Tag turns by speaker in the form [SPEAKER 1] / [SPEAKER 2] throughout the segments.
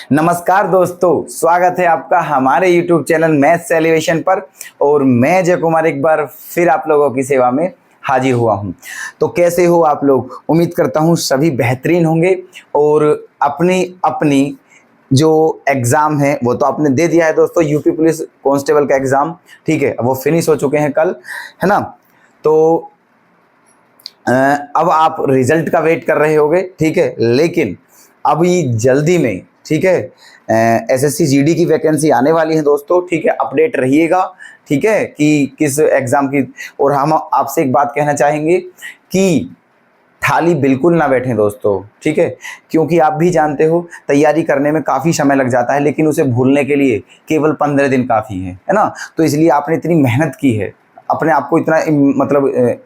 [SPEAKER 1] नमस्कार दोस्तों, स्वागत है आपका हमारे YouTube चैनल मैथ्स एलिवेशन पर। और मैं जय कुमार एक बार फिर आप लोगों की सेवा में हाजिर हुआ हूं। तो कैसे हो आप लोग? उम्मीद करता हूं सभी बेहतरीन होंगे और अपनी अपनी जो एग्ज़ाम है वो तो आपने दे दिया है दोस्तों। यूपी पुलिस कांस्टेबल का एग्ज़ाम, ठीक है, वो फिनिश हो चुके हैं कल, है ना। तो अब आप रिजल्ट का वेट कर रहे होगे, ठीक है, लेकिन अभी जल्दी में, ठीक है, एसएससी जीडी की वैकेंसी आने वाली है दोस्तों, ठीक है। अपडेट रहिएगा, ठीक है, कि किस एग्ज़ाम की। और हम आपसे एक बात कहना चाहेंगे कि खाली बिल्कुल ना बैठें दोस्तों, ठीक है, क्योंकि आप भी जानते हो तैयारी करने में काफ़ी समय लग जाता है, लेकिन उसे भूलने के लिए केवल 15 दिन काफ़ी है ना। तो इसलिए आपने इतनी मेहनत की है, अपने आप को इतना मतलब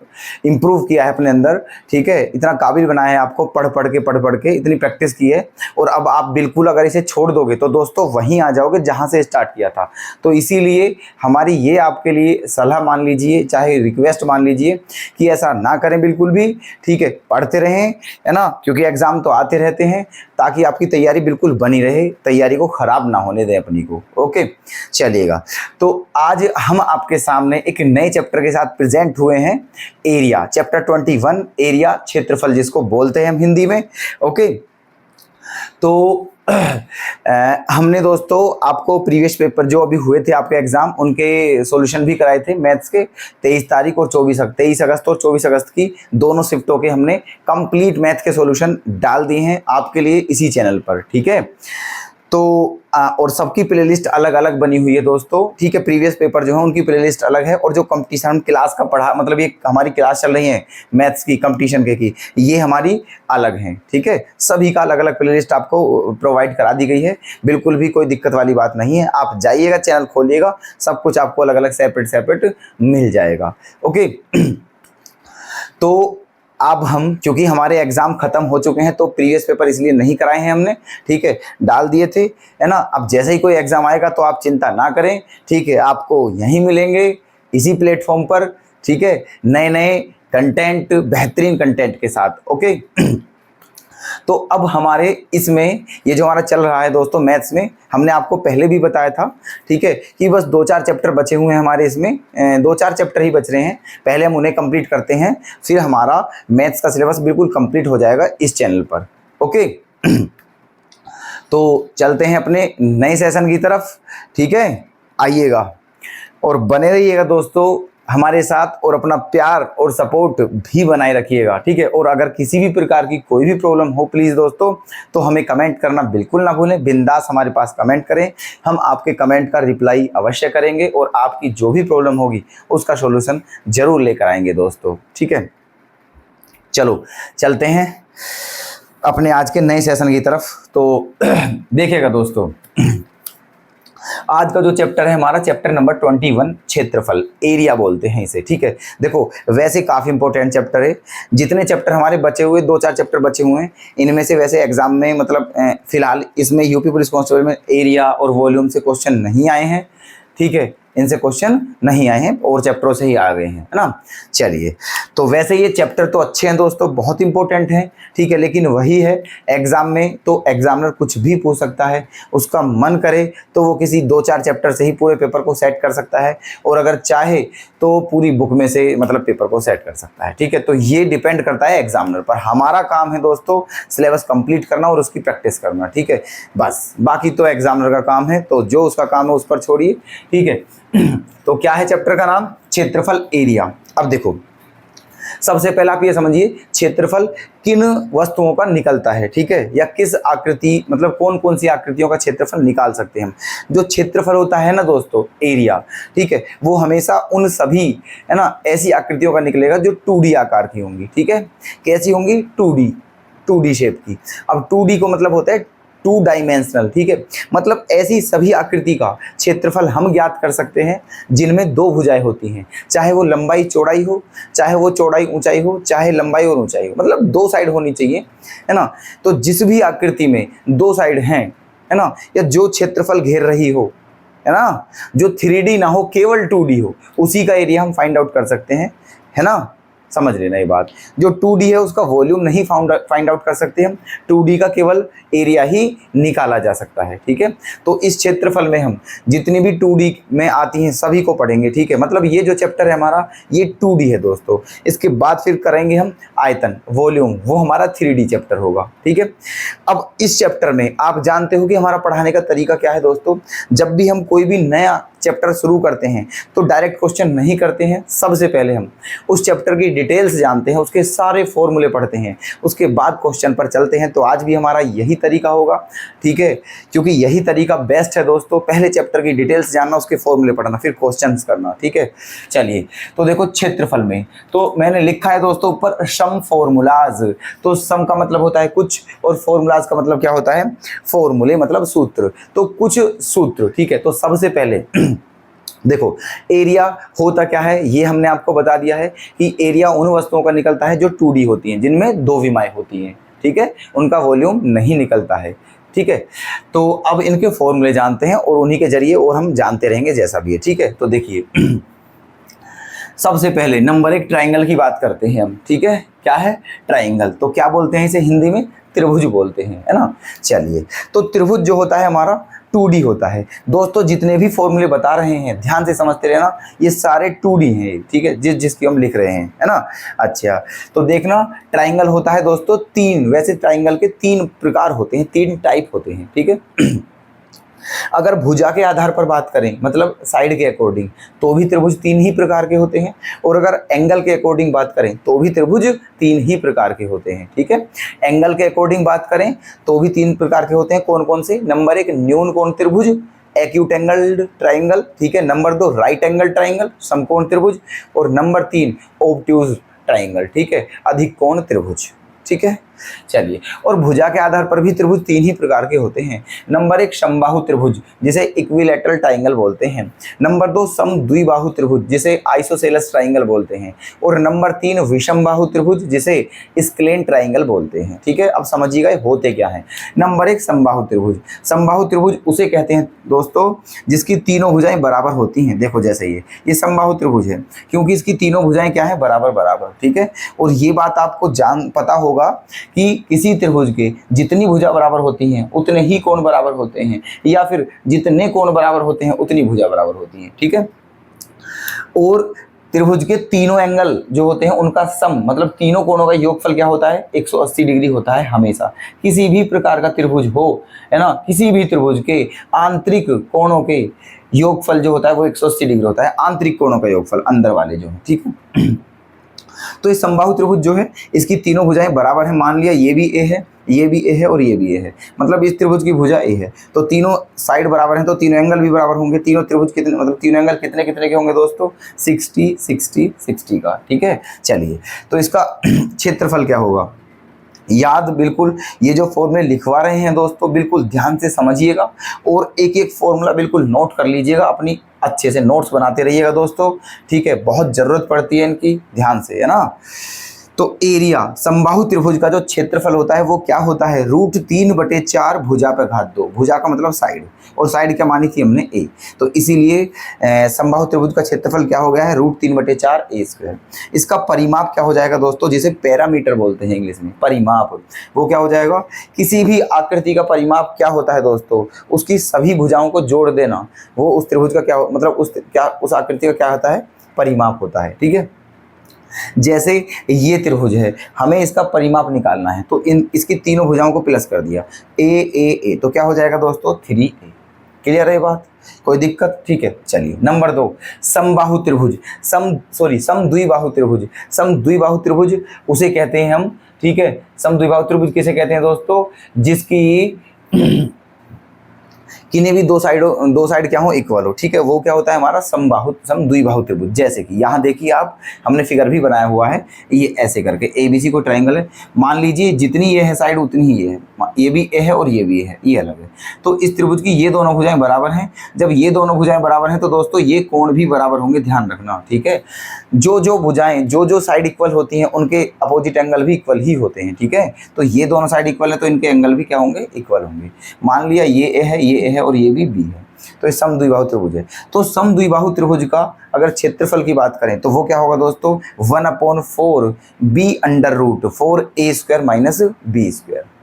[SPEAKER 1] इम्प्रूव किया है अपने अंदर, ठीक है, इतना काबिल बनाया है आपको, पढ़ पढ़ के इतनी प्रैक्टिस की है। और अब आप बिल्कुल अगर इसे छोड़ दोगे तो दोस्तों वहीं आ जाओगे जहां से स्टार्ट किया था। तो इसीलिए हमारी ये आपके लिए सलाह मान लीजिए, चाहे रिक्वेस्ट मान लीजिए, कि ऐसा ना करें बिल्कुल भी, ठीक है। पढ़ते रहें, है ना, क्योंकि एग्ज़ाम तो आते रहते हैं, ताकि आपकी तैयारी बिल्कुल बनी रहे, तैयारी को ख़राब ना होने दें अपनी को। ओके, चलिएगा। तो आज हम आपके सामने एक नए चैप्टर के साथ प्रेजेंट हुए हैं, एरिया, चैप्टर 21, एरिया, क्षेत्रफल जिसको बोलते हैं हम हिंदी में। ओके, तो हमने दोस्तों आपको प्रीवियस पेपर जो अभी हुए थे आपके एग्जाम, उनके सॉल्यूशन भी कराए थे मैथ्स के। 23 तारीख और 23 अगस्त और 24 अगस्त की दोनों शिफ्टों के हमने कंप्लीट मैथ के सॉल्यूशन डाल दिए हैं आपके लिए इसी चैनल पर, ठीक है। तो और सबकी प्लेलिस्ट अलग अलग बनी हुई है दोस्तों, ठीक है। प्रीवियस पेपर जो है उनकी प्लेलिस्ट अलग है, और जो कंपटीशन क्लास का पढ़ा, मतलब ये हमारी क्लास चल रही है मैथ्स की कंपटीशन के की, ये हमारी अलग हैं, ठीक है। सभी का अलग अलग प्लेलिस्ट आपको प्रोवाइड करा दी गई है, बिल्कुल भी कोई दिक्कत वाली बात नहीं है। आप जाइएगा, चैनल खोलिएगा, सब कुछ आपको अलग अलग सेपरेट मिल जाएगा। ओके, तो अब हम, क्योंकि हमारे एग्जाम खत्म हो चुके हैं, तो प्रीवियस पेपर इसलिए नहीं कराए हैं हमने, ठीक है, डाल दिए थे, है ना। अब जैसे ही कोई एग्जाम आएगा तो आप चिंता ना करें, ठीक है, आपको यहीं मिलेंगे इसी प्लेटफॉर्म पर, ठीक है, नए नए कंटेंट, बेहतरीन कंटेंट के साथ। ओके, तो अब हमारे इसमें ये जो हमारा चल रहा है दोस्तों मैथ्स में, हमने आपको पहले भी बताया था, ठीक है, कि बस 2-4 चैप्टर बचे हुए हैं हमारे इसमें, 2-4 चैप्टर ही बच रहे हैं। पहले हम उन्हें कंप्लीट करते हैं, फिर हमारा मैथ्स का सिलेबस बिल्कुल कंप्लीट हो जाएगा इस चैनल पर। ओके, तो चलते हैं अपने नए सेशन की तरफ, ठीक है। आइएगा और बने रहिएगा दोस्तों हमारे साथ, और अपना प्यार और सपोर्ट भी बनाए रखिएगा, ठीक है। और अगर किसी भी प्रकार की कोई भी प्रॉब्लम हो प्लीज़ दोस्तों, तो हमें कमेंट करना बिल्कुल ना भूलें, बिंदास हमारे पास कमेंट करें, हम आपके कमेंट का रिप्लाई अवश्य करेंगे, और आपकी जो भी प्रॉब्लम होगी उसका सॉल्यूशन जरूर लेकर आएंगे दोस्तों, ठीक है। चलो चलते हैं अपने आज के नए सेशन की तरफ। तो देखिएगा दोस्तों, आज का जो चैप्टर है हमारा, चैप्टर नंबर 21, क्षेत्रफल, एरिया बोलते हैं इसे, ठीक है। देखो वैसे काफ़ी इंपॉर्टेंट चैप्टर है। जितने चैप्टर हमारे बचे हुए, 2-4 चैप्टर बचे हुए हैं, इनमें से वैसे एग्जाम में, मतलब फिलहाल इसमें यूपी पुलिस कांस्टेबल में एरिया और वॉल्यूम से क्वेश्चन नहीं आए हैं, ठीक है, इनसे क्वेश्चन नहीं आए हैं, और चैप्टरों से ही आ गए हैं, है ना। चलिए, तो वैसे ये चैप्टर तो अच्छे हैं दोस्तों, बहुत इंपॉर्टेंट हैं, ठीक है, लेकिन वही है एग्जाम में तो एग्जामिनर कुछ भी पूछ सकता है, उसका मन करे तो वो किसी 2-4 चैप्टर से ही पूरे पेपर को सेट कर सकता है, और अगर चाहे तो पूरी बुक में से मतलब पेपर को सेट कर सकता है, ठीक है। तो ये डिपेंड करता है एग्जामिनर पर। हमारा काम है दोस्तों सिलेबस कंप्लीट करना और उसकी प्रैक्टिस करना, ठीक है, बस। बाकी तो एग्जामिनर का काम है, तो जो उसका काम है उस पर छोड़िए, ठीक है। तो क्या है चैप्टर का नाम? क्षेत्रफल, एरिया। अब देखो, सबसे पहले आप ये समझिए, क्षेत्रफल किन वस्तुओं का निकलता है, ठीक है, या किस आकृति, मतलब कौन कौन सी आकृतियों का क्षेत्रफल निकाल सकते हैं हम। जो क्षेत्रफल होता है ना दोस्तों, एरिया, ठीक है, वो हमेशा उन सभी, है ना, ऐसी आकृतियों का निकलेगा जो 2D आकार की होंगी, ठीक है। कैसी होंगी? 2D शेप की। अब 2D को मतलब होता है 2 डायमेंशनल, ठीक है, मतलब ऐसी सभी आकृति का क्षेत्रफल हम ज्ञात कर सकते हैं जिनमें 2 भुजाएं होती हैं, चाहे वो लंबाई चौड़ाई हो, चाहे वो चौड़ाई ऊंचाई हो, चाहे लंबाई और ऊंचाई हो, मतलब 2 साइड होनी चाहिए, है ना। तो जिस भी आकृति में 2 साइड हैं, है ना, या जो क्षेत्रफल घेर रही हो, है ना, जो 3D ना हो, केवल 2D हो, उसी का एरिया हम फाइंड आउट कर सकते हैं, है ना। समझ लेना ये बात। जो 2D है उसका वॉल्यूम नहीं फाइंड आउट कर सकते हम, 2D का केवल एरिया ही निकाला जा सकता है, ठीक है। तो इस क्षेत्रफल में हम जितनी भी 2D में आती हैं सभी को पढ़ेंगे, ठीक है। मतलब ये जो चैप्टर है हमारा ये 2D है दोस्तों। इसके बाद फिर करेंगे हम आयतन, वॉल्यूम, वो हमारा 3D चैप्टर होगा, ठीक है। अब इस चैप्टर में आप जानते हो कि हमारा पढ़ाने का तरीका क्या है दोस्तों। जब भी हम कोई भी नया चैप्टर शुरू करते हैं तो डायरेक्ट क्वेश्चन नहीं करते हैं, सबसे पहले हम उस चैप्टर की डिटेल्स जानते हैं, उसके सारे फॉर्मूले पढ़ते हैं, उसके बाद क्वेश्चन पर चलते हैं। तो आज भी हमारा यही तरीका होगा, ठीक है, क्योंकि यही तरीका बेस्ट है दोस्तों। पहले चैप्टर की डिटेल्स जानना, उसके फॉर्मूले पढ़ना, फिर क्वेश्चंस करना, ठीक है। चलिए, तो देखो क्षेत्रफल में तो मैंने लिखा है दोस्तों ऊपर सम फॉर्मूलाज। तो सम का मतलब होता है कुछ और फॉर्मूलाज का मतलब क्या होता है, फॉर्मूले मतलब सूत्र। तो कुछ सूत्र, ठीक है। तो सबसे पहले देखो एरिया होता क्या है ये हमने आपको बता दिया है कि एरिया उन वस्तुओं का निकलता है जो 2D होती हैं, जिनमें 2 विमाएं होती हैं, ठीक है, उनका वॉल्यूम नहीं निकलता है, ठीक है। तो अब इनके फॉर्मूले जानते हैं और उन्हीं के जरिए और हम जानते रहेंगे जैसा भी है, ठीक है। तो देखिए सबसे पहले नंबर 1 ट्राइंगल की बात करते हैं हम, ठीक है। क्या है ट्राइंगल, तो क्या बोलते हैं इसे हिंदी में, त्रिभुज बोलते हैं, है ना। चलिए, तो त्रिभुज जो होता है हमारा 2D होता है दोस्तों। जितने भी फॉर्मूले बता रहे हैं ध्यान से समझते रहना, ये सारे 2D हैं, ठीक है, जिसकी हम लिख रहे हैं, है ना। अच्छा, तो देखना ट्राइंगल होता है दोस्तों 3, वैसे ट्राइंगल के 3 प्रकार होते हैं, 3 टाइप होते हैं, ठीक है। अगर भुजा के आधार पर बात करें, मतलब साइड के अकॉर्डिंग, तो भी त्रिभुज 3 ही प्रकार के होते हैं। और अगर एंगल के अकॉर्डिंग बात करें तो भी त्रिभुज 3 ही प्रकार के होते हैं, ठीक है। एंगल के अकॉर्डिंग बात करें तो भी 3 प्रकार के होते हैं। कौन कौन से, नंबर 1 न्यून कोण त्रिभुज, एक्यूट एंगल्ड ट्राइंगल, ठीक है। नंबर 2 राइट एंगल ट्राइंगल, समकोण त्रिभुज। और नंबर 3 ऑब्ट्यूज ट्राइंगल, ठीक है, अधिक कोण त्रिभुज, ठीक है। चलिए, और भुजा के आधार पर भी त्रिभुज 3 ही प्रकार के होते हैं। नंबर 1 समबाहु त्रिभुज, जिसे इक्विलैटरल ट्राइंगल बोलते हैं। नंबर 2 समद्विबाहु त्रिभुज, जिसे आइसोसेलेस ट्राइंगल बोलते हैं। और नंबर 3 विषमबाहु त्रिभुज, जिसे स्क्लेन ट्राइंगल बोलते हैं, ठीक है। अब समझिएगा ये होते क्या है। नंबर 1 समबाहु त्रिभुज, समबाहु त्रिभुज उसे कहते हैं दोस्तों जिसकी तीनों भुजाएं बराबर होती हैं। देखो जैसे ये समबाहु त्रिभुज है क्योंकि इसकी तीनों भुजाएं क्या है, बराबर बराबर, ठीक है। और ये बात आपको पता होगा कि किसी त्रिभुज के जितनी भुजा बराबर होती हैं उतने ही कोण बराबर होते हैं, या फिर जितने कोण बराबर होते हैं उतनी भुजा बराबर होती हैं, ठीक है। और त्रिभुज के तीनों एंगल जो होते हैं उनका सम, मतलब तीनों कोणों का योगफल क्या होता है, 180 डिग्री होता है हमेशा। किसी भी प्रकार का त्रिभुज हो, है ना, किसी भी त्रिभुज के आंतरिक कोणों के योगफल जो होता है वो 180 डिग्री होता है, आंतरिक कोणों का योगफल, अंदर वाले जो है, ठीक है। तो इस समबाहु त्रिभुज जो है इसकी तीनों भुजाएं बराबर हैं। मान लिया ये भी ए है, ये भी ए है और ये भी ए है, मतलब इस त्रिभुज की भुजा ए है, तो तीनों साइड बराबर हैं, तो तीनों एंगल भी बराबर होंगे। तीनों त्रिभुज कितने, मतलब तीनों एंगल कितने कितने के होंगे दोस्तों, 60 60 60 का, ठीक है। चलिए, तो इसका क्षेत्रफल क्या होगा, याद बिल्कुल ये जो फॉर्मूले लिखवा रहे हैं दोस्तों बिल्कुल ध्यान से समझिएगा और एक एक फॉर्मूला बिल्कुल नोट कर लीजिएगा, अपनी अच्छे से नोट्स बनाते रहिएगा दोस्तों, ठीक है। बहुत ज़रूरत पड़ती है इनकी, ध्यान से, है ना। तो एरिया समबाहु त्रिभुज का जो क्षेत्रफल होता है वो क्या होता है, √3/4 भुजा पे घात 2। भुजा का मतलब साइड, और साइड क्या मानी थी हमने ए, तो इसीलिए समबाहु त्रिभुज का क्षेत्रफल क्या हो गया है, √3/4 a²। इसका परिमाप क्या हो जाएगा दोस्तों, जिसे पैरामीटर बोलते हैं इंग्लिश में, परिमाप, वो क्या हो जाएगा, किसी भी आकृति का परिमाप क्या होता है दोस्तों, उसकी सभी भुजाओं को जोड़ देना, वो उस त्रिभुज का क्या, मतलब उस आकृति का क्या होता है, परिमाप होता है, ठीक है। जैसे ये त्रिभुज है, हमें इसका परिमाप निकालना है, तो इसकी तीनों भुजाओं को प्लस कर दिया, ए, तो क्या हो जाएगा दोस्तों 3a। क्लियर है बात, कोई दिक्कत, ठीक है। चलिए, नंबर 2 समबाहु त्रिभुज, समद्विबाहु त्रिभुज। समद्विबाहु त्रिभुज उसे कहते हैं हम, ठीक है। समद्विबाहु त्रिभुज किसे कहते हैं दोस्तों, जिसकी किन्हीं भी दो साइड क्या हो, इक्वल हो, ठीक है, वो क्या होता है हमारा समद्विबाहु त्रिभुज। जैसे कि यहाँ देखिए आप, हमने फिगर भी बनाया हुआ है, ये ऐसे करके ABC को ट्रायंगल है, मान लीजिए जितनी ये है साइड उतनी ही ये है, ये भी ए है और ये भी है, ये अलग है। तो इस त्रिभुज की ये दोनों भुजाएं बराबर हैं। जब ये दोनों भुजाएं बराबर हैं तो दोस्तों ये कोण भी बराबर होंगे, ध्यान रखना, ठीक है। जो भुजाएं जो साइड इक्वल होती हैं उनके अपोजिट एंगल भी इक्वल ही होते हैं, ठीक है। तो ये दोनों साइड इक्वल है तो इनके एंगल भी क्या होंगे, इक्वल होंगे। मान लिया ये ए है, ये ए है और ये भी बी है, तो ये समद्विबाहु त्रिभुज है। तो समद्विबाहु त्रिभुज का अगर क्षेत्रफल की बात करें तो वो क्या होगा दोस्तों, 1/4 b √ 4a² माइनस b²।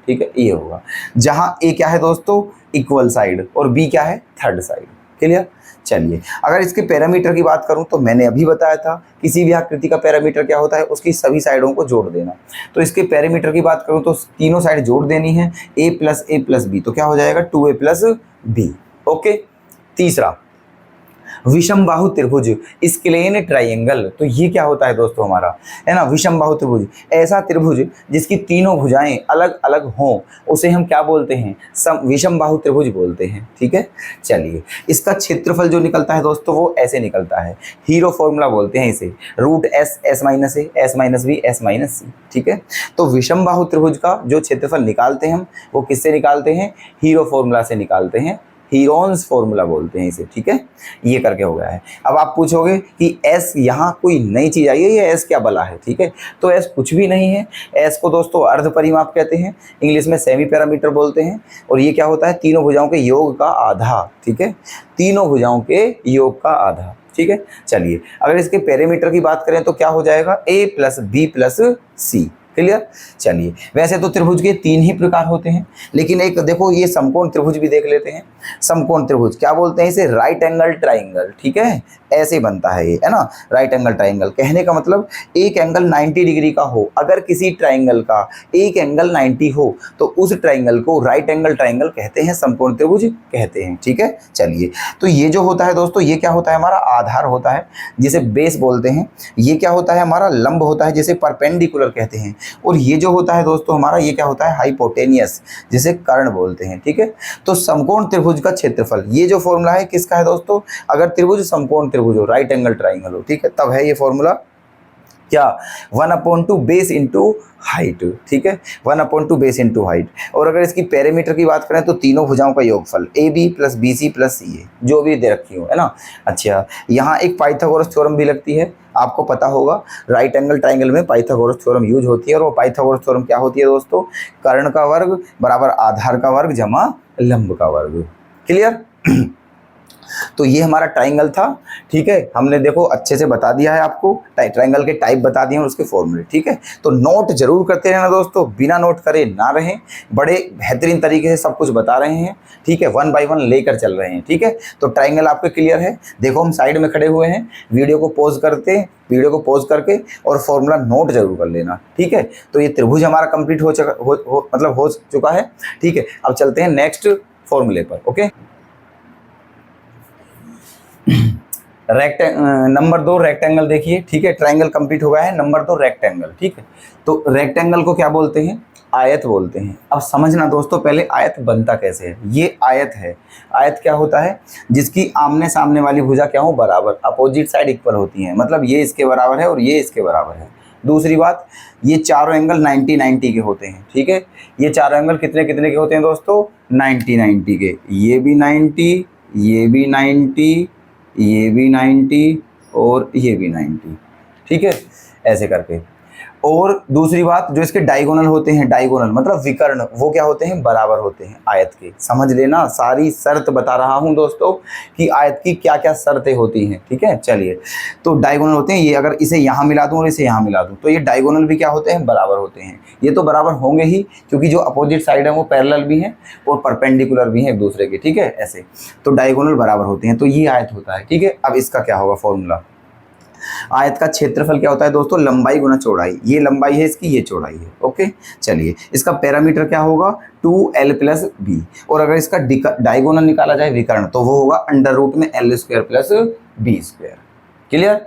[SPEAKER 1] ठीक है, ये होगा, जहां a क्या है दोस्तों, इक्वल साइड, और b क्या है, थर्ड साइड। क्लियर। चलिए, अगर इसके पैरामीटर की बात करूं तो मैंने अभी बताया था किसी भी आकृति का पैरामीटर क्या होता है, उसकी सभी साइडों को जोड़ देना। तो इसके पैरामीटर की बात करूं तो तीनों साइड जोड़ देनी है, a + b, तो क्या हो जाएगा 2a + b। ओके। तीसरा, विषम बाहु त्रिभुज, स्क्लेन ट्राइंगल। तो ये क्या होता है दोस्तों हमारा, है ना, विषम बाहु त्रिभुज, ऐसा त्रिभुज जिसकी तीनों भुजाएं अलग अलग हों, उसे हम क्या बोलते हैं, विषम बाहु त्रिभुज बोलते हैं। ठीक है। चलिए, इसका क्षेत्रफल जो निकलता है दोस्तों वो ऐसे निकलता है, हीरो फॉर्मूला बोलते हैं इसे, √s s - a s - b s - c। ठीक है। तो विषम बाहु त्रिभुज का जो क्षेत्रफल निकालते हैं हम, वो किससे निकालते हैं, हीरो फॉर्मूला से निकालते हैं, हीरोन्स फॉर्मूला बोलते हैं इसे। ठीक है, ये करके हो गया है। अब आप पूछोगे कि s यहाँ कोई नई चीज आई है, ये s क्या बला है। ठीक है, तो s कुछ भी नहीं है, s को दोस्तों अर्ध परिमाप कहते हैं, इंग्लिश में सेमी पैरामीटर बोलते हैं, और ये क्या होता है, तीनों भुजाओं के योग का आधा। ठीक है, तीनों भुजाओं के योग का आधा। ठीक है। चलिए, अगर इसके पैरामीटर की बात करें तो क्या हो जाएगा, a + b + c। क्लियर। चलिए, वैसे तो त्रिभुज के 3 ही प्रकार होते हैं, लेकिन एक देखो ये समकोण त्रिभुज भी देख लेते हैं। समकोण त्रिभुज क्या बोलते हैं इसे, राइट एंगल ट्राइंगल। ठीक है, ऐसे बनता है ये, है ना, राइट एंगल ट्राइंगल। कहने का मतलब एक एंगल 90 डिग्री का हो, अगर किसी ट्राइंगल का एक एंगल 90 हो तो उस ट्राइंगल को राइट एंगल ट्राइंगल कहते हैं, समकोण त्रिभुज कहते हैं। ठीक है। चलिए, तो ये जो होता है दोस्तों, ये क्या होता है, हमारा आधार होता है जिसे बेस बोलते हैं। ये क्या होता है, हमारा लंब होता है जिसे परपेंडिकुलर कहते हैं, और ये जो होता है दोस्तों हमारा, ये क्या होता है, हाइपोटेनियस, जिसे कर्ण बोलते हैं। ठीक है। तो समकोण त्रिभुज का क्षेत्रफल, ये जो फॉर्मूला है किसका है दोस्तों, अगर त्रिभुज समकोण त्रिभुज हो, राइट एंगल ट्राइंगल हो, ठीक है, तब है ये फॉर्मूला क्या, 1/2 बेस इंटू हाइट। ठीक है, 1/2 बेस इंटू हाइट। और अगर इसकी पैरामीटर की बात करें तो तीनों भुजाओं का योगफल AB + BC + CA, जो भी दे रखी हो, है ना। अच्छा, यहाँ एक पाइथागोरस थ्योरम भी लगती है, आपको पता होगा, राइट एंगल ट्राइंगल में पाइथागोरस थ्योरम यूज होती है, और वो पाइथागोरस थ्योरम क्या होती है दोस्तों, कर्ण का वर्ग बराबर आधार का वर्ग जमा लंब का वर्ग। क्लियर। तो ये हमारा ट्राइंगल था। ठीक है, हमने देखो अच्छे से बता दिया है आपको, ट्राइंगल के टाइप बता दिए और उसके फॉर्मूले। ठीक है, तो नोट जरूर करते रहना दोस्तों, बिना नोट करे ना रहें, बड़े बेहतरीन तरीके से सब कुछ बता रहे हैं। ठीक है, 1 बाय 1 लेकर चल रहे हैं। ठीक है, तो ट्राइंगल आपके क्लियर है। देखो, हम साइड में खड़े हुए हैं, वीडियो को पॉज करके और फॉर्मूला नोट जरूर कर लेना। ठीक है, तो ये त्रिभुज हमारा कंप्लीट हो चुका है। ठीक है, अब चलते हैं नेक्स्ट फॉर्मूले पर। ओके, नंबर 2 रेक्टेंगल देखिए। ठीक है, ट्राइंगल कंप्लीट हो गया है। Number 2 rectangle. ठीक है, तो रेक्टेंगल को क्या बोलते हैं, आयत बोलते हैं। अब समझना दोस्तों, पहले आयत बनता कैसे है। ये आयत है। आयत क्या होता है, जिसकी आमने सामने वाली भुजा क्या हो, बराबर, अपोजिट साइड इक्वल होती है, मतलब ये इसके बराबर है और ये इसके बराबर है। दूसरी बात, ये चारों एंगल 90-90 के होते हैं। ठीक है, ये चारों एंगल कितने कितने के होते हैं दोस्तों, 90-90 के। ये भी 90, ये भी 90, ये भी 90 और ये भी 90। ठीक है, ऐसे करके। और दूसरी बात, जो इसके डायगोनल होते हैं, डायगोनल मतलब विकर्ण, वो क्या होते हैं, बराबर होते हैं आयत के। समझ लेना, सारी शर्त बता रहा हूं दोस्तों कि आयत की क्या क्या शर्तें होती हैं। ठीक है। चलिए, तो डायगोनल होते हैं ये, अगर इसे यहाँ मिला दूं और इसे यहाँ मिला दूं तो ये डायगोनल भी क्या होते हैं, बराबर होते हैं। ये तो बराबर होंगे ही, क्योंकि जो अपोजिट साइड है वो पैरेलल भी हैं और परपेंडिकुलर भी हैं एक दूसरे के। ठीक है, ऐसे तो डायगोनल बराबर होते हैं, तो ये आयत होता है। ठीक है, अब इसका क्या होगा फॉर्मूला, आयत का क्षेत्रफल क्या होता है दोस्तों, लंबाई गुना चौड़ाई। ये लंबाई है इसकी, ये चौड़ाई है। ओके, चलिए, इसका पैरामीटर क्या होगा, 2l + b, और अगर इसका डायगोनल निकाला जाए विकर्ण, तो वो होगा √में l² + b²। क्लियर।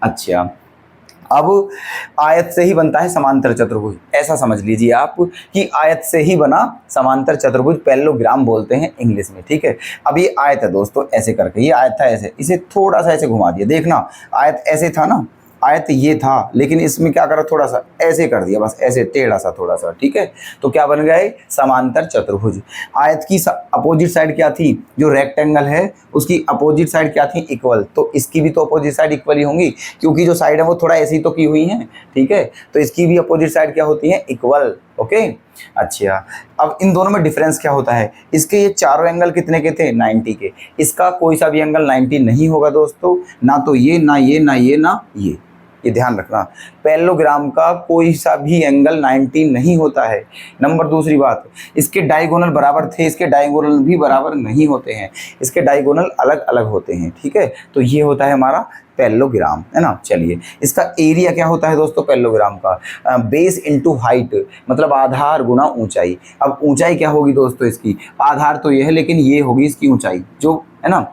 [SPEAKER 1] अच्छा, अब आयत से ही बनता है समांतर चतुर्भुज। ऐसा समझ लीजिए आप कि आयत से ही बना समांतर चतुर्भुज, पैरेललोग्राम बोलते हैं इंग्लिश में। ठीक है, अब ये आयत है दोस्तों, ऐसे करके, ये आयत था ऐसे, इसे थोड़ा सा ऐसे घुमा दिया। देखना, आयत ऐसे था ना, आयत ये था, लेकिन इसमें क्या करा, थोड़ा सा ऐसे कर दिया, बस ऐसे टेढ़ा सा थोड़ा सा। ठीक है, तो क्या बन गया है, समांतर चतुर्भुज। आयत की अपोजिट साइड क्या थी, जो रेक्टेंगल है उसकी अपोजिट साइड क्या थी, इक्वल। तो इसकी भी तो अपोजिट साइड इक्वल ही होंगी, क्योंकि जो साइड है वो थोड़ा ऐसी तो की हुई है। ठीक है, तो इसकी भी अपोजिट साइड क्या होती है, इक्वल। ओके। अच्छा, अब इन दोनों में डिफरेंस क्या होता है, इसके ये चारों एंगल कितने के थे, 90 के। इसका कोई सा भी एंगल 90 नहीं होगा दोस्तों, ना तो ये ना ये ना ये ना ये ध्यान रखना। पैरेललोग्राम का कोई सा भी एंगल 90 नहीं होता है। नंबर दूसरी बात, इसके डायगोनल बराबर थे, इसके डायगोनल भी बराबर नहीं होते हैं, इसके डायगोनल अलग अलग होते हैं, ठीक है। तो ये होता है हमारा पैरेललोग्राम, है ना। चलिए, इसका एरिया क्या होता है दोस्तों पैरेललोग्राम का, बेस इनटू हाइट, मतलब आधार गुना ऊंचाई। अब ऊंचाई क्या होगी दोस्तों इसकी, आधार तो ये है लेकिन ये होगी इसकी ऊंचाई, जो है ना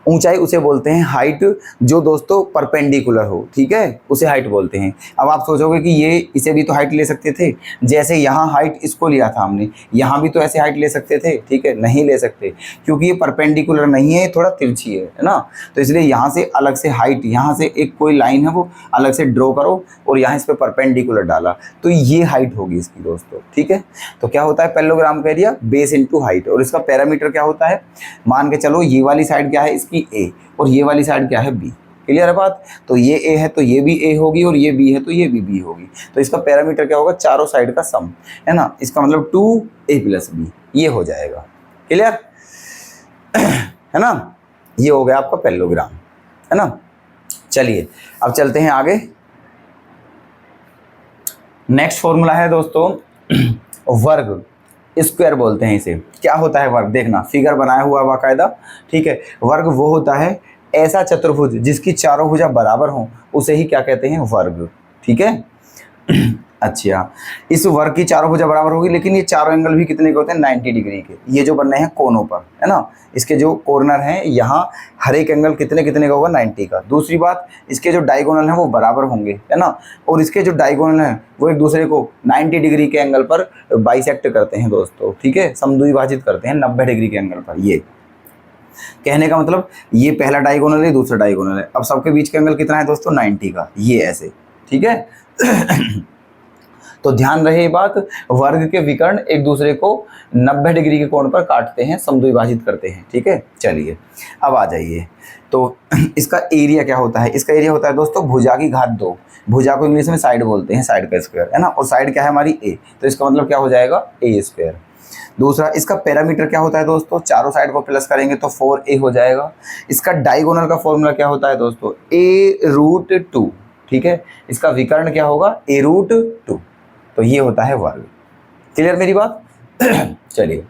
[SPEAKER 1] ऊंचाई उसे बोलते हैं हाइट, जो दोस्तों परपेंडिकुलर हो, ठीक है, उसे हाइट बोलते हैं। अब आप सोचोगे कि ये इसे भी तो हाइट ले सकते थे, जैसे यहाँ हाइट इसको लिया था हमने, यहाँ भी तो ऐसे हाइट ले सकते थे, ठीक है, नहीं ले सकते क्योंकि ये परपेंडिकुलर नहीं है, थोड़ा तिरछी है ना। तो इसलिए यहाँ से अलग से हाइट, यहाँ से एक कोई लाइन है वो अलग से ड्रॉ करो और यहाँ इस पर परपेंडिकुलर डाला, तो ये हाइट होगी इसकी दोस्तों, ठीक है। तो क्या होता है पैरेललोग्राम का एरिया, बेस इंटू हाइट, और इसका पैरामीटर क्या होता है, मान के चलो ये वाली साइड क्या है इसकी ए और ये वाली साइड क्या है बी। क्लियर है बात, तो ये ए है तो ये भी ए होगी और ये बी है तो ये भी बी होगी। तो इसका पैरामीटर क्या होगा, चारों साइड का सम, है ना, इसका मतलब 2a + b, ये हो जाएगा। क्लियर है ना, ये हो गया आपका पैरेललोग्राम, है ना। चलिए अब चलते हैं आगे। नेक्स्ट फॉर्मूला है दोस्तों वर्ग स्क्वायर बोलते हैं इसे। क्या होता है वर्ग, देखना फिगर बनाया हुआ बाकायदा, ठीक है। वर्ग वो होता है ऐसा चतुर्भुज जिसकी चारों भुजा बराबर हों, उसे ही क्या कहते हैं, वर्ग, ठीक है। अच्छा, इस वर्ग की चारों भुजा बराबर होगी, लेकिन ये चारों एंगल भी कितने के होते हैं, 90 डिग्री के। ये जो बन रहे हैं कोनों पर, है ना, इसके जो कॉर्नर हैं यहाँ हर एक एंगल कितने कितने का होगा, 90 का। दूसरी बात, इसके जो डायगोनल हैं वो बराबर होंगे, है ना, और इसके जो डायगोनल हैं वो एक दूसरे को 90 डिग्री के एंगल पर बाइसेक्ट करते हैं दोस्तों, ठीक है, समद्विभाजित करते हैं 90 डिग्री के एंगल पर। ये कहने का मतलब, ये पहला डायगोनल है, दूसरा डायगोनल है, अब सबके बीच का एंगल कितना है दोस्तों, 90 का, ये ऐसे, ठीक है। तो ध्यान रहे ये बात, वर्ग के विकर्ण एक दूसरे को 90 डिग्री के कोण पर काटते हैं, समद्विभाजित करते हैं, ठीक है। चलिए अब आ जाइए, तो इसका एरिया क्या होता है, इसका एरिया होता है दोस्तों भुजा की घात 2, भुजा को इंग्लिश में साइड बोलते हैं, साइड का स्क्वायर, है ना, और साइड क्या है हमारी ए, तो इसका मतलब क्या हो जाएगा, a²। दूसरा, इसका पैरामीटर क्या होता है दोस्तों, चारों साइड को प्लस करेंगे तो 4a हो जाएगा। इसका डायगोनल का फॉर्मूला क्या होता है दोस्तों, a√2, ठीक है। इसका विकर्ण क्या होगा, a√2, तो ये होता है वर्ग। क्लियर मेरी बात। चलिए,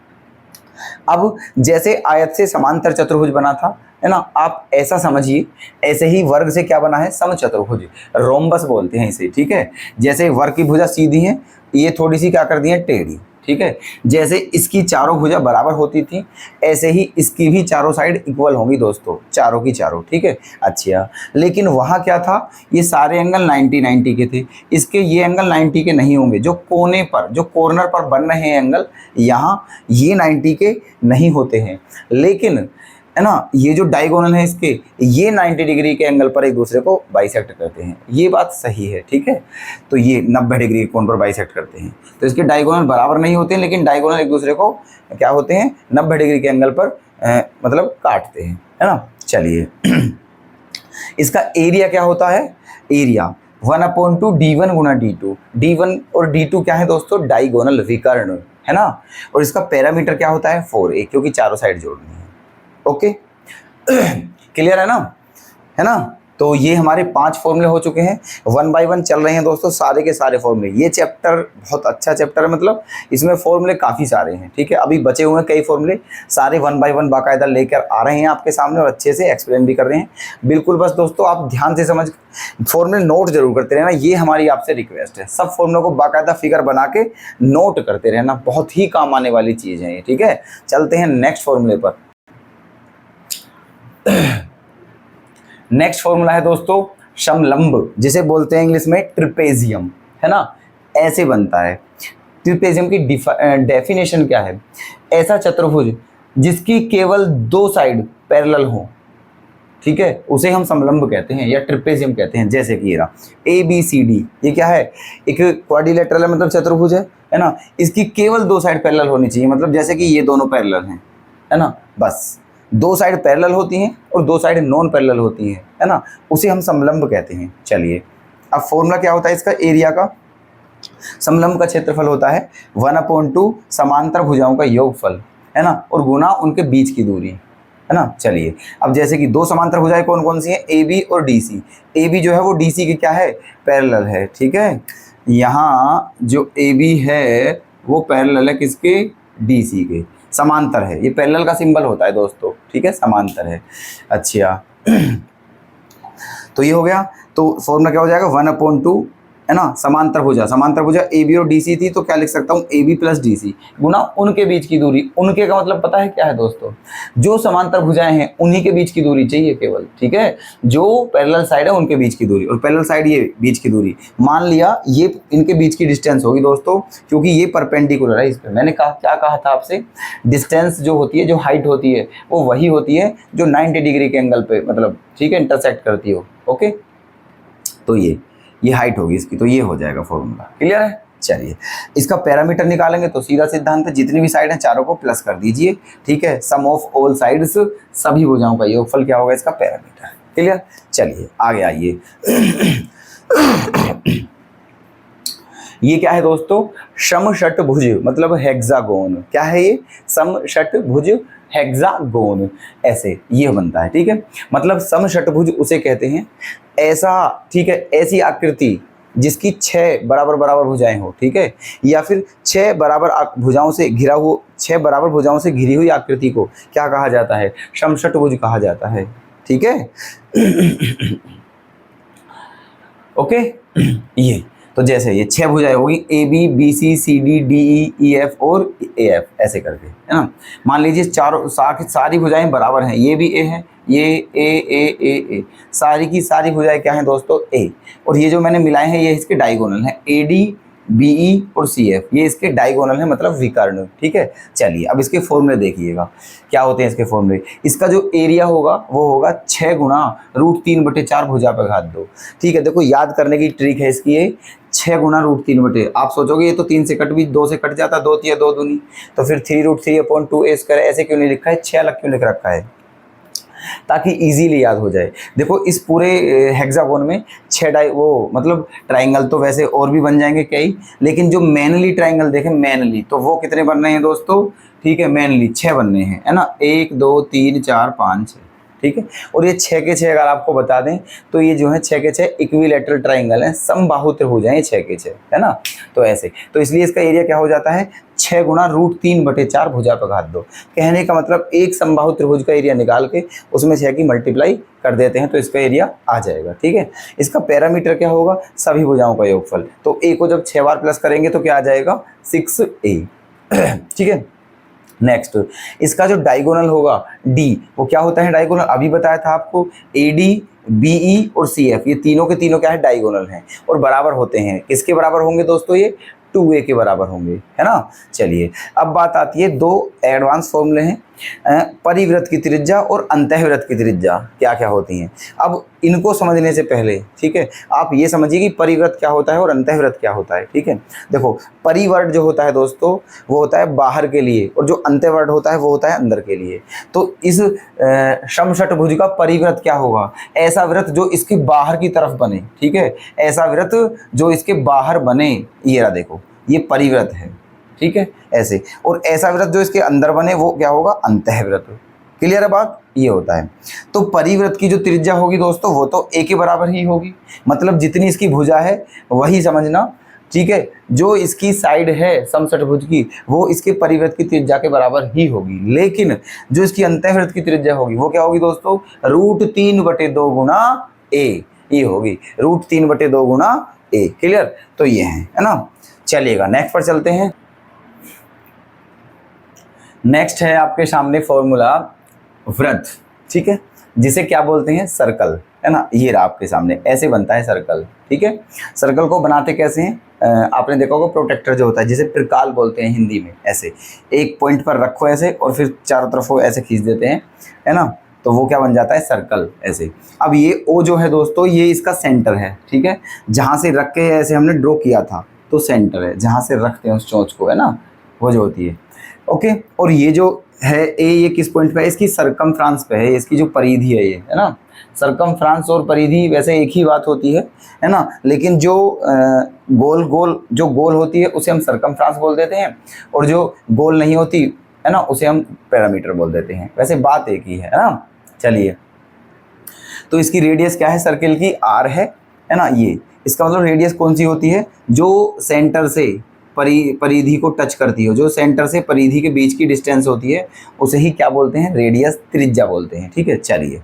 [SPEAKER 1] अब जैसे आयत से समांतर चतुर्भुज बना था, है ना, आप ऐसा समझिए, ऐसे ही वर्ग से क्या बना है, समचतुर्भुज, रोम्बस बोलते हैं इसे, ठीक है। जैसे वर्ग की भुजा सीधी है, ये थोड़ी सी क्या कर दी है, टेढ़ी, ठीक है। जैसे इसकी चारों भुजा बराबर होती थी, ऐसे ही इसकी भी चारों साइड इक्वल होंगी दोस्तों, चारों की चारों, ठीक है। अच्छा, लेकिन वहाँ क्या था, ये सारे एंगल 90 के थे, इसके ये एंगल 90 के नहीं होंगे, जो कोने पर, जो कॉर्नर पर बन रहे हैं एंगल, यहाँ ये 90 के नहीं होते हैं, लेकिन है ना, ये जो डायगोनल है इसके, ये 90 डिग्री के एंगल पर एक दूसरे को बाइसेक्ट करते हैं, ये बात सही है, ठीक है। तो ये 90 डिग्री के कोण पर बाइसेक्ट करते हैं, तो इसके डायगोनल बराबर नहीं होते हैं, लेकिन डायगोनल एक दूसरे को क्या होते हैं, 90 डिग्री के एंगल पर मतलब काटते हैं, है ना। चलिए, इसका एरिया क्या होता है, एरिया 1/2 d1 गुना d2, d1 और d2 क्या है दोस्तों, डायगोनल विकर्ण, है ना, और इसका पैरामीटर क्या होता है, 4a, क्योंकि चारों साइड जोड़नी है। ओके, क्लियर है ना, है ना। तो ये हमारे 5 फॉर्मूले हो चुके हैं, 1 बाय 1 चल रहे हैं दोस्तों, सारे के सारे फॉर्मूले। ये चैप्टर बहुत अच्छा चैप्टर है, मतलब इसमें फॉर्मूले काफ़ी सारे हैं, ठीक है। अभी बचे हुए हैं कई फॉर्मूले, सारे 1 बाय 1 बाकायदा लेकर आ रहे हैं आपके सामने और अच्छे से एक्सप्लेन भी कर रहे हैं। बिल्कुल, बस दोस्तों आप ध्यान से समझ फॉर्मूले नोट जरूर करते रहना, ये हमारी आपसे रिक्वेस्ट है। सब फॉर्मूलों को बाकायदा फिगर बना के नोट करते रहना, बहुत ही काम आने वाली चीज़ है ये, ठीक है। चलते हैं नेक्स्ट फॉर्मूले पर। नेक्स्ट फॉर्मूला है दोस्तों समलंब, जिसे बोलते हैं इंग्लिश में ट्रिपेजियम, है ना, ऐसे बनता है। ट्रिपेजियम की डेफिनेशन क्या है, ऐसा चतुर्भुज जिसकी केवल 2 साइड पैरेलल हो, ठीक है, उसे हम समलंब कहते हैं या ट्रिपेजियम कहते हैं। जैसे कि ये ABCD, ये क्या है, एक क्वाड्रिलेटरल है, मतलब चतुर्भुज है ना, इसकी केवल 2 साइड पैरेलल होनी चाहिए, मतलब जैसे कि ये दोनों पैरेलल हैं, है ना, बस 2 साइड पैरेलल होती हैं और 2 साइड नॉन पैरेलल होती हैं, है ना, उसे हम समलंब कहते हैं। चलिए, अब फॉर्मूला क्या होता है इसका, एरिया का, समलंब का क्षेत्रफल होता है 1/2 समांतर भुजाओं का योगफल, है ना, और गुना उनके बीच की दूरी, है ना। चलिए अब जैसे कि दो समांतर भुजाएं कौन कौन सी हैं, ए बी और डी सी। ए बी जो है वो डी सी के क्या है, पैरेलल है, ठीक है। यहाँ जो ए बी है वो पैरेलल है किसके, डी सी के, समांतर है। ये पैरेलल का सिंबल होता है दोस्तों, ठीक है, समांतर है। अच्छा तो ये हो गया, तो फॉर्मूला क्या हो जाएगा 1/2, है ना, समांतर भुजा ए बी और डी सी थी, तो क्या लिख सकता हूँ, A B plus D C गुना उनके बीच की दूरी। उनके का मतलब पता है क्या है दोस्तों, जो समांतर भुजाएं हैं उन्हीं के बीच की दूरी चाहिए केवल, ठीक है। जो पैरेलल साइड है उनके बीच की दूरी, और पैरेलल साइड ये बीच की दूरी मान लिया, ये इनके बीच की डिस्टेंस होगी दोस्तों, क्योंकि ये परपेंडिकुलर है इस पर। मैंने कहा क्या कहा था आपसे, डिस्टेंस जो होती है, जो हाइट होती है, वो वही होती है जो 90 डिग्री के एंगल पे, मतलब ठीक है, इंटरसेक्ट करती हो। ओके, तो ये हाइट होगी इसकी, तो ये हो जाएगा फॉर्मूला, क्लियर है। चलिए इसका पैरामीटर निकालेंगे तो सीधा सिद्धांत है, जितनी भी साइड है चारों को प्लस कर दीजिए, ठीक है। सम ऑफ ऑल साइड्स, सभी भुजाओं का योगफल क्या होगा इसका, पैरामीटर, क्लियर। चलिए आगे आइए। ये क्या है दोस्तों, समषटभुज मतलब हेक्सागोन। क्या है ये, समषटभुज हेक्सागोन, ऐसे ये बनता है, ठीक है। मतलब समषटभुज उसे कहते हैं ऐसा, ठीक है, ऐसी आकृति जिसकी 6 बराबर बराबर भुजाएं हो, ठीक है, या फिर 6 बराबर भुजाओं से घिरा हुआ, 6 बराबर भुजाओं से घिरी हुई आकृति को क्या कहा जाता है, समषटभुज कहा जाता है, ठीक है। ओके, ये तो जैसे ये 6 भुजाएं होगी, A B B C C D D E F और ए एफ, ऐसे करके, है ना। मान लीजिए चारों सारी भुजाएं बराबर हैं, ये भी ए है, ये ए, सारी की सारी भुजाएं क्या हैं दोस्तों, ए, और ये जो मैंने मिलाए हैं ये इसके डायगोनल हैं, ए डी बी ई और सी एफ, ये इसके डायगोनल है, मतलब विकर्ण, ठीक है। चलिए अब इसके फॉर्मूले देखिएगा क्या होते हैं इसके फॉर्मूले। इसका जो एरिया होगा वो होगा 6 गुणा √3/4 भुजा पर घात 2, ठीक है। देखो याद करने की ट्रिक है इसकी, ये 6 गुणा √3/, आप सोचोगे ये तो 3 से कट भी 2 से कट जाता, 2 तिया 2 दूनी, तो फिर 3√3/2a², ऐसे क्यों नहीं लिखा है, 6 अलग क्यों लिख रखा है, ताकि इजीली याद हो जाए। देखो इस पूरे हेक्सागोन में 6 वो मतलब ट्राइंगल तो वैसे और भी बन जाएंगे कई, लेकिन जो मेनली ट्राइंगल देखें मेनली, तो वो कितने बनने हैं दोस्तों, ठीक है, मेनली 6 बनने हैं, है ना, 1 2 3 4 5 6, ठीक है। और ये 6 के 6 अगर आपको बता दें तो ये जो है 6 के 6 इक्विलैटरल ट्राइंगल हैं, समबाहु त्रिभुज हैं 6 के 6, है ना। तो ऐसे, तो इसलिए इसका एरिया क्या हो जाता है, 6 गुणा √3/4 भुजा पर घात 2। कहने का मतलब एक समबाहु त्रिभुज का एरिया निकाल के उसमें 6 की मल्टीप्लाई कर देते हैं तो इसका एरिया आ जाएगा, ठीक है। इसका पैरामीटर क्या होगा, सभी भुजाओं का योगफल। तो ए को जब 6 बार प्लस करेंगे तो क्या आ जाएगा, 6a, ठीक है। नेक्स्ट इसका जो डायगोनल होगा डी, वो क्या होता है डायगोनल, अभी बताया था आपको, ए डी बी ई और सी एफ, ये तीनों के तीनों क्या है, डायगोनल हैं और बराबर होते हैं। किसके बराबर होंगे दोस्तों, ये 2a के बराबर होंगे, है ना। चलिए अब बात आती है, 2 एडवांस फॉर्मूले हैं, परिवृत्त की त्रिज्या और अंतःवृत्त की त्रिज्या क्या क्या होती हैं। अब इनको समझने से पहले, ठीक है, आप ये समझिए कि परिवृत्त क्या होता है और अंतःवृत्त क्या होता है, ठीक है। देखो परिवर्त जो होता है दोस्तों वो होता है बाहर के लिए, और जो अंतःवृत्त होता है वो होता है अंदर के लिए। तो इस समषटभुज का परिवृत्त क्या होगा, ऐसा वृत्त जो इसके बाहर की तरफ बने, ठीक है, ऐसा वृत्त जो इसके बाहर बने, ये रहा देखो, ये परिवृत्त है, ठीक है, ऐसे। और ऐसा वृत्त जो इसके अंदर बने वो क्या होगा, अंतःवृत्त। क्लियर है बात, ये होता है। तो परिवृत्त की जो त्रिज्या होगी दोस्तों वो तो a के बराबर ही होगी, मतलब जितनी इसकी भुजा है वही समझना, ठीक है। जो इसकी साइड है समषटभुज की वो इसके परिवृत्त की त्रिज्या के बराबर ही होगी, लेकिन जो इसकी अंतःवृत्त की त्रिज्या होगी वो क्या होगी दोस्तों, √3/2 गुणा a, ये होगी √3/2 गुणा a। क्लियर, तो ये है ना। चलिएगा नेक्स्ट पर चलते हैं। नेक्स्ट है आपके सामने फॉर्मूला वृत्त, ठीक है, जिसे क्या बोलते हैं, सर्कल, है ना। ये रहा आपके सामने, ऐसे बनता है सर्कल, ठीक है। सर्कल को बनाते कैसे हैं, आपने देखा होगा प्रोटेक्टर जो होता है जिसे त्रिकाल बोलते हैं हिंदी में, ऐसे एक पॉइंट पर रखो ऐसे और फिर चारों तरफ वो ऐसे खींच देते हैं, है ना, तो वो क्या बन जाता है, सर्कल, ऐसे। अब ये ओ जो है दोस्तों ये इसका सेंटर है, ठीक है, जहाँ से रख के ऐसे हमने ड्रॉ किया था तो सेंटर है, जहाँ से रखते हैं उस चोंच को, है ना, वो जो होती है, ओके। और ये जो है ए, ये किस पॉइंट पे है, इसकी सरकमफ्रांस पे है, इसकी जो परिधि है ये, है ना। सरकमफ्रांस और परिधि वैसे एक ही बात होती है ना, लेकिन जो गोल गोल जो गोल होती है उसे हम सरकमफ्रांस बोल देते हैं, और जो गोल नहीं होती है ना उसे हम पैरामीटर बोल देते हैं। वैसे बात एक ही है ना। चलिए, तो इसकी रेडियस क्या है सर्किल की, आर है ना। ये इसका मतलब रेडियस कौन सी होती है, जो सेंटर से परिधि को टच करती हो, जो सेंटर से परिधि के बीच की डिस्टेंस होती है उसे ही क्या बोलते हैं, रेडियस, त्रिज्या बोलते हैं। ठीक है, चलिए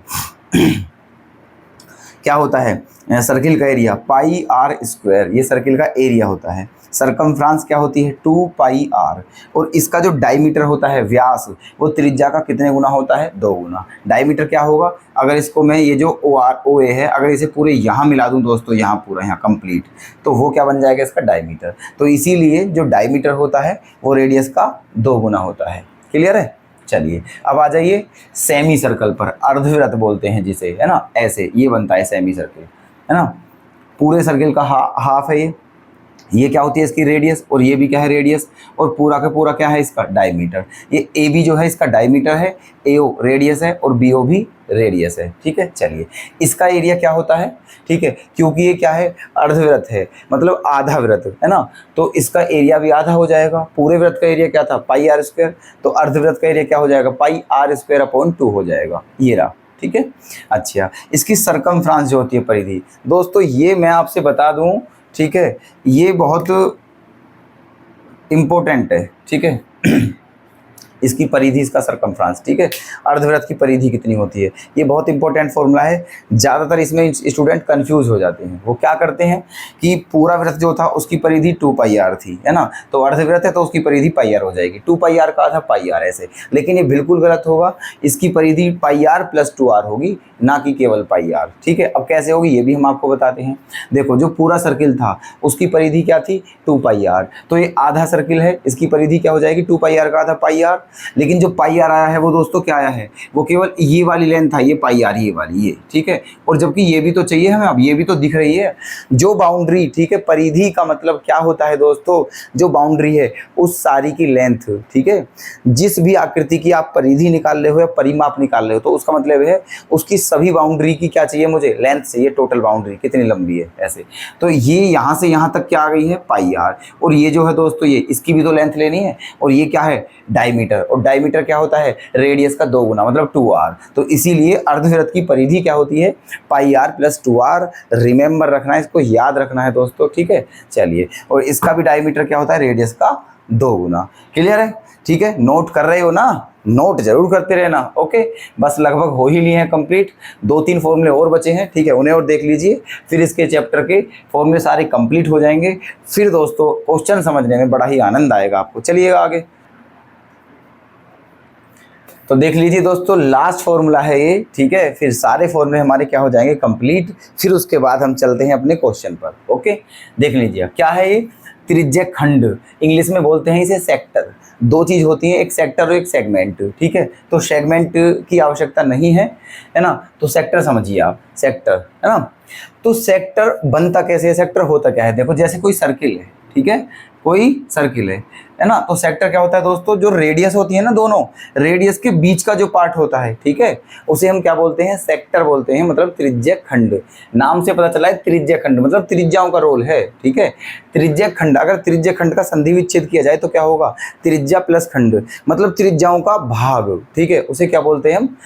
[SPEAKER 1] क्या होता है सर्किल का एरिया, पाई आर स्क्वायर, ये सर्किल का एरिया होता है। सरकमफ्रांस क्या होती है, 2 पाई आर, और इसका जो डायमीटर होता है, व्यास, वो त्रिज्या का कितने गुना होता है, 2 गुना। डायमीटर क्या होगा, अगर इसको मैं ये जो ओ आर ओ ए है अगर इसे पूरे यहाँ मिला दूँ दोस्तों, यहाँ पूरा यहाँ कंप्लीट, तो वो क्या बन जाएगा, इसका डायमीटर। तो इसीलिए जो डायमीटर होता है वो रेडियस का 2 गुना होता है। क्लियर है। चलिए अब आ जाइए सेमी सर्कल पर, अर्धवृत्त बोलते हैं जिसे, है ना। ऐसे ये बनता है सेमी सर्किल, है ना। पूरे सर्किल का हाफ है ये क्या होती है इसकी रेडियस, और ये भी क्या है रेडियस, और पूरा का पूरा क्या है इसका डायमीटर। ये ए बी जो है इसका डायमीटर है, ए ओ रेडियस है, और बी ओ भी रेडियस है। ठीक है, चलिए इसका एरिया क्या होता है, ठीक है, क्योंकि ये क्या है, अर्धवृत्त है, मतलब आधा वृत्त, है ना, तो इसका एरिया भी आधा हो जाएगा। पूरे वृत्त का एरिया क्या था, पाई आर स्क्वायर, तो अर्धवृत्त का एरिया क्या हो जाएगा, पाई आर स्क्वायर अपॉन 2 हो जाएगा। ये रहा, ठीक है। अच्छा, इसकी सरकमफ्रांस जो होती है परिधि, दोस्तों ये मैं आपसे बता दूं, ठीक है, ये बहुत इम्पोर्टेंट है। ठीक है इसकी परिधि, इसका सरकमफ्रांस, ठीक है, अर्धवृत्त की परिधि कितनी होती है, ये बहुत इंपॉर्टेंट फॉर्मूला है। ज़्यादातर इसमें स्टूडेंट कंफ्यूज हो जाते हैं। वो क्या करते हैं कि पूरा वृत्त जो था उसकी परिधि 2 पाई आर थी, है ना, तो अर्धवृत्त है तो उसकी परिधि पाई आर हो जाएगी, 2 पाई आर का आधा पाई आर ऐसे। लेकिन ये बिल्कुल गलत होगा, इसकी परिधि पाई आर प्लस 2 आर होगी, ना कि केवल पाई आर। ठीक है, अब कैसे होगी ये भी हम आपको बताते हैं। देखो, जो पूरा सर्किल था उसकी परिधि क्या थी, 2 पाई आर, तो ये आधा सर्किल है, इसकी परिधि क्या हो जाएगी, 2 पाई आर का आधा पाई आर। लेकिन जो पाई आर आया है वो दोस्तों क्या आया है, वो केवल ये वाली लेंथ था, ये पाई आर, ये वाली, ये, ठीक है। और जबकि ये भी तो चाहिए हमें, अब ये भी तो दिख रही है जो बाउंड्री, ठीक है। परिधि का मतलब क्या होता है दोस्तों, जो बाउंड्री है उस सारी की लेंथ, ठीक है। जिस भी आकृति की आप परिधि निकाल रहे हो या परिमाप निकाल रहे हो, तो उसका मतलब है उसकी सभी बाउंड्री की क्या चाहिए मुझे, लेंथ चाहिए, टोटल बाउंड्री कितनी लंबी है ऐसे। तो ये यहाँ से यहाँ तक क्या आ गई है, पाई आर, और ये जो है दोस्तों ये इसकी भी तो लेंथ लेनी है, और ये क्या है, डायमीटर, और डायमीटर क्या होता है, रेडियस का 2 गुना, मतलब 2 आर। तो इसीलिए अर्धवृत्त की परिधि क्या होती है, पाई आर प्लस 2 आर। रिमेंबर रखना है, इसको याद रखना है दोस्तों, ठीक है। चलिए, और इसका भी डायमीटर क्या होता है, रेडियस का 2 गुना। क्लियर है, ठीक है। नोट कर रहे हो ना, नोट जरूर करते रहना। ओके, बस लगभग हो ही लिए हैं कंप्लीट, 2-3 फॉर्मूले और बचे हैं, ठीक है, उन्हें और देख लीजिए, फिर इसके चैप्टर के फॉर्मूले सारे कंप्लीट हो जाएंगे। फिर दोस्तों क्वेश्चन समझने में बड़ा ही आनंद आएगा आपको। चलिएगा आगे, तो देख लीजिए दोस्तों, लास्ट फॉर्मूला है ये, ठीक है। फिर सारे फॉर्मूले हमारे क्या हो जाएंगे, कंप्लीट। फिर उसके बाद हम चलते हैं अपने क्वेश्चन पर। ओके, देख लीजिए क्या है ये, त्रिज्यक खंड, इंग्लिश में बोलते हैं इसे सेक्टर। 2 चीज़ होती हैं, एक सेक्टर और एक सेगमेंट, ठीक है। तो सेगमेंट की आवश्यकता नहीं है ना, तो सेक्टर समझिए आप, सेक्टर, है ना। तो सेक्टर बनता कैसे है, सेक्टर होता क्या है, देखो जैसे कोई सर्किल है, ठीक है, कोई सर्किल है ना, तो सेक्टर क्या होता है दोस्तों, जो रेडियस होती है ना, दोनों रेडियस के बीच का जो पार्ट होता है, ठीक है, उसे हम क्या बोलते हैं, सेक्टर बोलते हैं, मतलब त्रिज्यक खंड। नाम से पता चला है त्रिज्यक खंड मतलब त्रिज्याओं का रोल है, ठीक है। त्रिज्यक खंड, अगर त्रिज्यक खंड का संधि विच्छेद किया जाए तो क्या होगा, त्रिज्या प्लस खंड, मतलब त्रिज्याओं का भाग, ठीक है, उसे क्या बोलते हैं हम,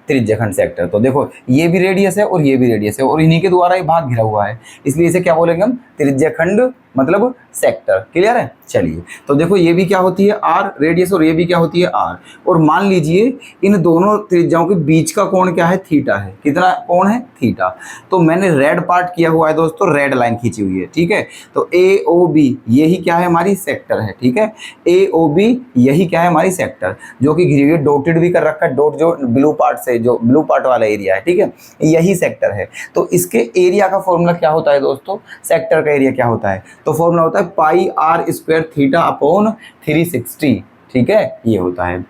[SPEAKER 1] त्रिज्यक खंड, सेक्टर। तो देखो ये भी रेडियस है और ये भी रेडियस है, और इन्हीं के द्वारा ये भाग घिरा हुआ है, इसलिए इसे क्या बोलेंगे हम, त्रिज्यक खंड मतलब सेक्टर। क्लियर है। चलिए, तो देखो ये भी क्या होती है, आर रेडियस, और ये भी क्या होती है, आर। और मान लीजिए इन दोनों त्रिज्याओं के बीच का कोण क्या है, थीटा है। कितना कोण है, थीटा। तो मैंने रेड पार्ट किया हुआ है दोस्तों, रेड लाइन खींची हुई है, ठीक है। तो ए ओ बी यही क्या है, हमारी सेक्टर है, ठीक है। ए ओ बी यही क्या है, हमारी सेक्टर, जो कि घिरी हुई, डॉटेड भी कर रखा है, डॉट जो ब्लू पार्ट से, जो ब्लू पार्ट वाला एरिया है, ठीक है, यही सेक्टर है। तो इसके एरिया का फॉर्मूला क्या होता है दोस्तों, सेक्टर का एरिया क्या होता है, तो फॉर्मूला होता है पाई आर स्क्वायर थीटा अपॉन 360, ठीक है, ये होता है।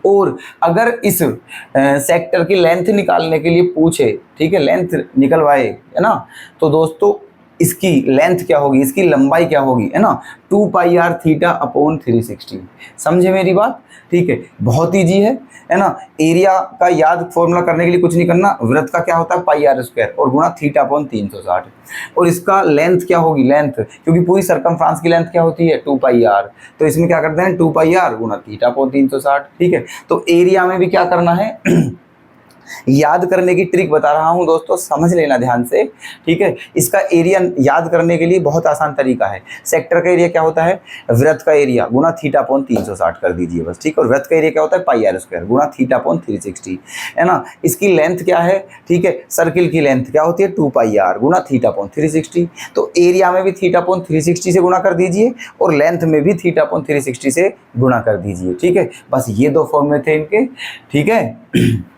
[SPEAKER 1] और अगर इस सेक्टर की लेंथ निकालने के लिए पूछे, ठीक है, लेंथ निकलवाए, है ना, तो दोस्तों इसकी लेंथ क्या होगी, इसकी लंबाई क्या होगी, है ना, 2 पाई आर थीटा अपॉन 360। समझे मेरी बात? ठीक है, बहुत ईजी है ना। एरिया का याद फॉर्मूला करने के लिए कुछ नहीं करना, वृत्त का क्या होता है पाई आर स्क्वायर और गुणा थीटा अपॉन 360। और इसका लेंथ क्या होगी, लेंथ क्योंकि पूरी सरकमफ्रांस की लेंथ क्या होती है 2 पाई आर, तो इसमें क्या करते हैं 2 पाई आर गुणा थीटा अपॉन 360। ठीक है, तो एरिया में भी क्या करना है याद करने की ट्रिक बता रहा हूं दोस्तों, समझ लेना ध्यान से। ठीक है, इसका एरिया याद करने के लिए बहुत आसान तरीका है। सेक्टर का एरिया क्या होता है, वृत्त का एरिया गुणा थीटा अपॉन 360 कर दीजिए बस। ठीक, और वृत्त का एरिया क्या होता है पाई आर स्क्वायर गुणा थीटा अपॉन 360, है ना। इसकी लेंथ क्या है, ठीक है, सर्किल की लेंथ क्या होती है 2 पाई आर गुणा थीटा अपॉन 360। तो एरिया में भी थीटा अपॉन 360 से गुणा कर दीजिए और लेंथ में भी थीटा अपॉन 360 से गुणा कर दीजिए। ठीक है, बस ये दो फॉर्मूले थे इनके। ठीक है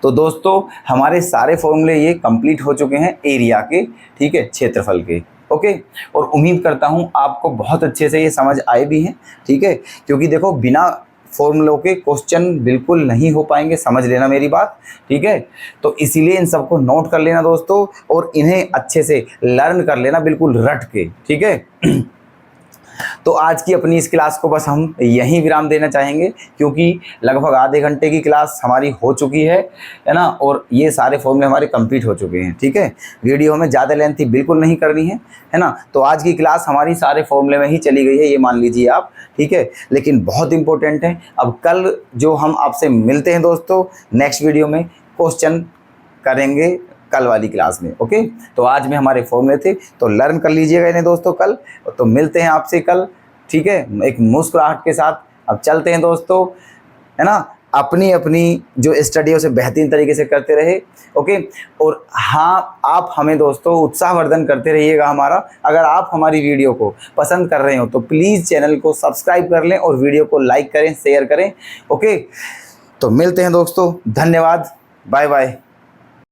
[SPEAKER 1] तो दोस्तों हमारे सारे फॉर्मूले ये कंप्लीट हो चुके हैं एरिया के, ठीक है, क्षेत्रफल के। ओके, और उम्मीद करता हूँ आपको बहुत अच्छे से ये समझ आए भी हैं। ठीक है, क्योंकि देखो बिना फॉर्मूलों के क्वेश्चन बिल्कुल नहीं हो पाएंगे, समझ लेना मेरी बात। ठीक है, तो इसीलिए इन सबको नोट कर लेना दोस्तों और इन्हें अच्छे से लर्न कर लेना बिल्कुल रट के। ठीक है तो आज की अपनी इस क्लास को बस हम यहीं विराम देना चाहेंगे, क्योंकि लगभग आधे घंटे की क्लास हमारी हो चुकी है ना, और ये सारे फॉर्मूले हमारे कंप्लीट हो चुके हैं। ठीक है, वीडियो हमें ज़्यादा लेंथी बिल्कुल नहीं करनी है ना। तो आज की क्लास हमारी सारे फॉर्मूले में ही चली गई है, ये मान लीजिए आप। ठीक है, लेकिन बहुत इंपॉर्टेंट है। अब कल जो हम आपसे मिलते हैं दोस्तों नेक्स्ट वीडियो में, क्वेश्चन करेंगे कल वाली क्लास में। ओके, तो आज में हमारे फॉर्मूले थे, तो लर्न कर लीजिएगा इन्हें दोस्तों कल। तो मिलते हैं आपसे कल, ठीक है, एक मुस्कुराहट के साथ। अब चलते हैं दोस्तों, है ना। अपनी अपनी जो स्टडी है उसे बेहतरीन तरीके से करते रहे। ओके, और हाँ, आप हमें दोस्तों उत्साहवर्धन करते रहिएगा हमारा। अगर आप हमारी वीडियो को पसंद कर रहे हो तो प्लीज़ चैनल को सब्सक्राइब कर लें और वीडियो को लाइक करें, शेयर करें। ओके, तो मिलते हैं दोस्तों, धन्यवाद, बाय बाय।